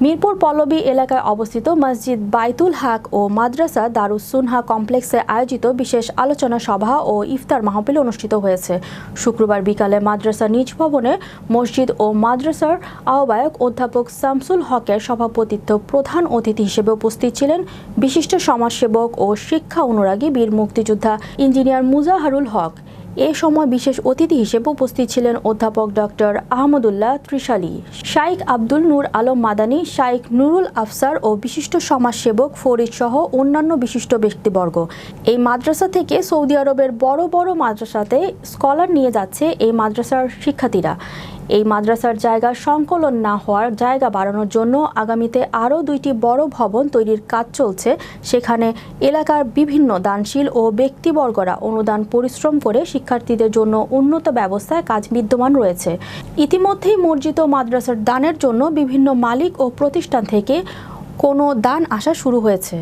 মিরপুর পল্লবী এলাকায় অবস্থিত মসজিদ বাইতুল হক ও মাদ্রাসা দারুস সুন্নাহ কমপ্লেক্সে আয়োজিত বিশেষ আলোচনা সভা ও ইফতার মাহফিল অনুষ্ঠিত হয়েছে। শুক্রবার বিকালে মাদ্রাসা নিজ ভবনে মসজিদ ও মাদ্রাসার আহ্বায়ক অধ্যাপক শামসুল হকের সভাপতিত্বে প্রধান অতিথি হিসেবে উপস্থিত ছিলেন বিশিষ্ট সমাজসেবক ও শিক্ষা অনুরাগী বীর মুক্তিযোদ্ধা ইঞ্জিনিয়ার মুজাহারুল হক। এ সময় বিশেষ অতিথি হিসেবে উপস্থিত ছিলেন অধ্যাপক ডক্টর আহমদুল্লাহ ত্রিশালী, শাইখ আব্দুল নূর আলম মাদানী, শাইখ নুরুল আফসার ও বিশিষ্ট সমাজসেবক ফরিদ সহ অন্যান্য বিশিষ্ট ব্যক্তিবর্গ। এই মাদ্রাসা থেকে সৌদি আরবের বড় বড় মাদ্রাসাতে স্কলার নিয়ে যাচ্ছে এই মাদ্রাসার শিক্ষার্থীরা। এই মাদ্রাসার জায়গা সংকলন না হওয়ার জায়গা বাড়ানোর জন্য আগামীতে আরও 2টি বড় ভবন তৈরির কাজ চলছে। সেখানে এলাকার বিভিন্ন দানশীল ও ব্যক্তিবর্গরা অনুদান পরিশ্রম করে শিক্ষার্থীদের জন্য উন্নত ব্যবস্থায় কাজ বিদ্যমান রয়েছে। ইতিমধ্যেই মসজিদ ও মাদ্রাসার দানের জন্য বিভিন্ন মালিক ও প্রতিষ্ঠান থেকে কোনো দান আসা শুরু হয়েছে।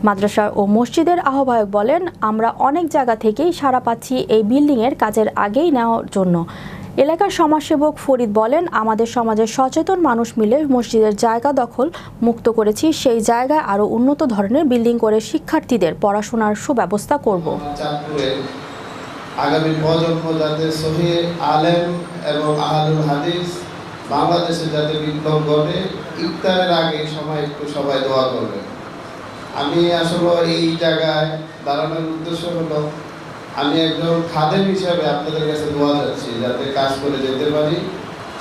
মাদ্রাসা ও মসজিদের আহ্বায়ক বলেন, আমরা অনেক জায়গা থেকেই সাড়া পাচ্ছি এই বিল্ডিংয়ের কাজের আগেই নেওয়ার জন্য। এলাকার সমাজসেবক ফরিদ বলেন, আমাদের সমাজের সচেতন মানুষ মিলে মসজিদের জায়গা দখল মুক্ত করেছি। সেই জায়গায় আরও উন্নত ধরনের বিল্ডিং করে শিক্ষার্থীদের পড়াশোনার সুব্যবস্থা করব। আগামী প্রজন্ম যাতে সহি আলেম এবং আহলুল হাদিস বাংলাদেশে যাতে বিপ্লব ঘটে, ইফতারের আগে সময় একটু সবাই দোয়া করবে। আমি আসলে এই জায়গায় দাঁড়ানোর উদ্দেশ্য হলো আমি একজন খাদেম হিসাবে আপনাদের কাছে দোয়া যাচ্ছি যাতে কাজ করে যেতে পারি।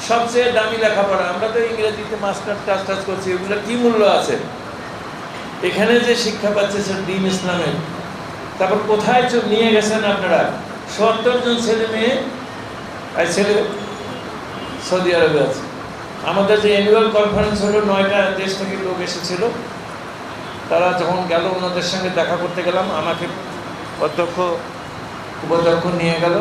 সবচেয়ে দামি লেখাপড়া, আমরা তো ইংরেজিতে মাস্টার টাস্টার্স করছি, এগুলো কি মূল্য আছে? এখানে যে শিক্ষা পাচ্ছে সে দ্বীন ইসলামের। তারপর কোথায় নিয়ে গেছেন আপনারা? 70 জন ছেলে মেয়ে ছেলে সৌদি আরবে আছে। আমাদের যে অ্যানুয়াল কনফারেন্স হলো 9টা দেশ থেকে লোক এসেছিল। তারা যখন গেল ওনাদের সঙ্গে দেখা করতে গেলাম, আমাকে অধ্যক্ষ উপাধ্যক্ষ নিয়ে গেল।